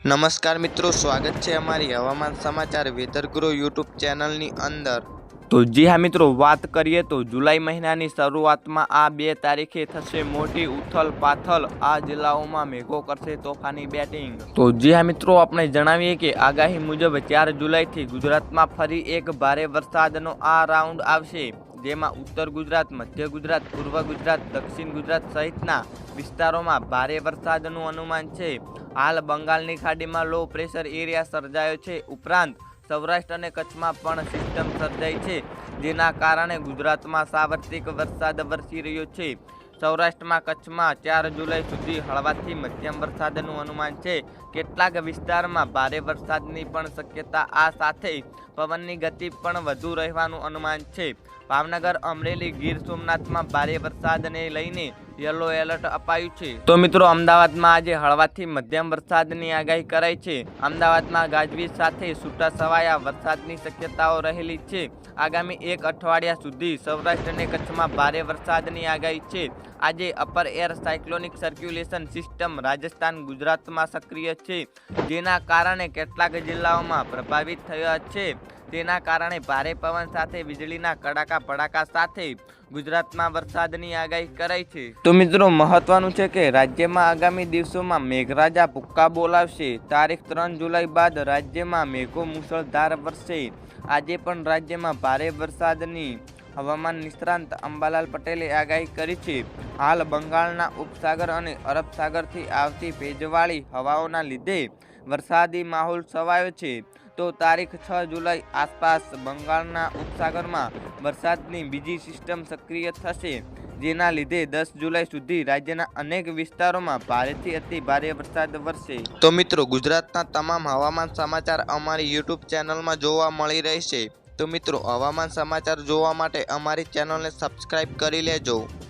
નમસ્કાર મિત્રો, સ્વાગત છે અમારી હવામાન સમાચાર વેધર ગુરુ યુટ્યુબ ચેનલની અંદર। તો જી હા મિત્રો, વાત કરીએ તો જુલાઈ મહિનાની શરૂઆતમાં આ 2 તારીખે થશે મોટી ઉથલ પાથલ। આ જિલ્લાઓમાં મેઘો કરશે તોફાની બેટિંગ। તો જી હા મિત્રો, આપણે જણાવીએ કે આગાહી મુજબ 4 જુલાઈથી ગુજરાતમાં ફરી એક ભારે વરસાદનો આ રાઉન્ડ આવશે, જેમાં ઉત્તર ગુજરાત, મધ્ય ગુજરાત, પૂર્વ ગુજરાત, દક્ષિણ ગુજરાત સહિતના વિસ્તારોમાં ભારે વરસાદનું અનુમાન છે। હાલ બંગાળની ખાડીમાં લો પ્રેશર એરિયા સર્જાયો છે, ઉપરાંત સૌરાષ્ટ્ર અને કચ્છમાં પણ સિસ્ટમ સર્જાઈ છે, જેના કારણે ગુજરાતમાં સાર્વત્રિક વરસાદ વરસી રહ્યો છે। સૌરાષ્ટ્રમાં કચ્છમાં 4 જુલાઈ સુધી હળવાથી મધ્યમ વરસાદનું અનુમાન છે। કેટલાક વિસ્તારમાં ભારે વરસાદની પણ શક્યતા, આ સાથે પવનની ગતિ પણ વધુ રહેવાનું અનુમાન છે। ભાવનગર, અમરેલી, ગીર સોમનાથમાં ભારે વરસાદને લઈને યલો એલર્ટ અપાયું છે। તો મિત્રો, અમદાવાદમાં આજે હળવાથી મધ્યમ વરસાદની આગાહી કરાઈ છે। અમદાવાદમાં ગાજવીજ સાથે છૂટાછવાયા વરસાદની શક્યતાઓ રહેલી છે। આગામી 1 અઠવાડિયા સુધી સૌરાષ્ટ્ર અને કચ્છમાં ભારે વરસાદની આગાહી છે। આજે upper air cyclonic circulation system Rajasthan, ગુજરાતમાં સક્રિય છે, જેના કારણે કેટલાક જિલ્લાઓમાં પ્રભાવિત થયા છે। તેના કારણે ભારે પવન સાથે વીજળીના કડાકા ભડાકા સાથે ગુજરાતમાં વરસાદની આગાહી કરાઈ છે। તો મિત્રો, મહત્વનું છે કે રાજ્યમાં આગામી દિવસોમાં મેઘરાજા ભૂક્કા બોલાવશે। તારીખ 3 જુલાઈ બાદ રાજ્યમાં મેઘો મુશળધાર વરસશે। આજે પણ રાજ્યમાં ભારે વરસાદની હવામાન નિષ્ણાંત અંબાલાલ પટેલે આગાહી કરી છે। હાલ બંગાળના ઉપસાગર અને અરબ સાગરથી આવતી ભેજવાળી હવાઓના લીધે વરસાદી માહોલ છવાયો છે। તો તારીખ 6 જુલાઈ આસપાસ બંગાળના ઉપસાગરમાં વરસાદની બીજી સિસ્ટમ સક્રિય થશે, જેના લીધે 10 જુલાઈ સુધી રાજ્યના અનેક વિસ્તારોમાં ભારેથી અતિ ભારે વરસાદ વરસશે। તો મિત્રો, ગુજરાતના તમામ હવામાન સમાચાર અમારી યુટ્યુબ ચેનલમાં જોવા મળી રહેશે। તો મિત્રો, હવામાન સમાચાર જોવા માટે અમારી ચેનલને સબસ્ક્રાઇબ કરી લેજો।